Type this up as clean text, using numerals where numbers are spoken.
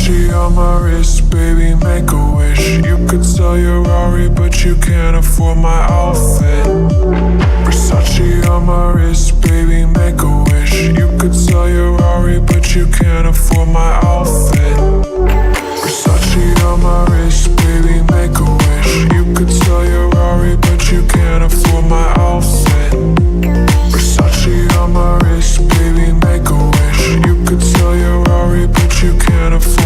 Versace on my wrist, baby, make a wish. You could sell your Rari, but you can't afford my outfit. Versace on my wrist, baby, make a wish. You could sell your Rari, but you can't afford my outfit. Versace on my wrist, baby, make a wish. You could sell your Rari, but you can't afford my outfit. Versace on my wrist, baby, make a wish. You could sell your Rari, but you can't afford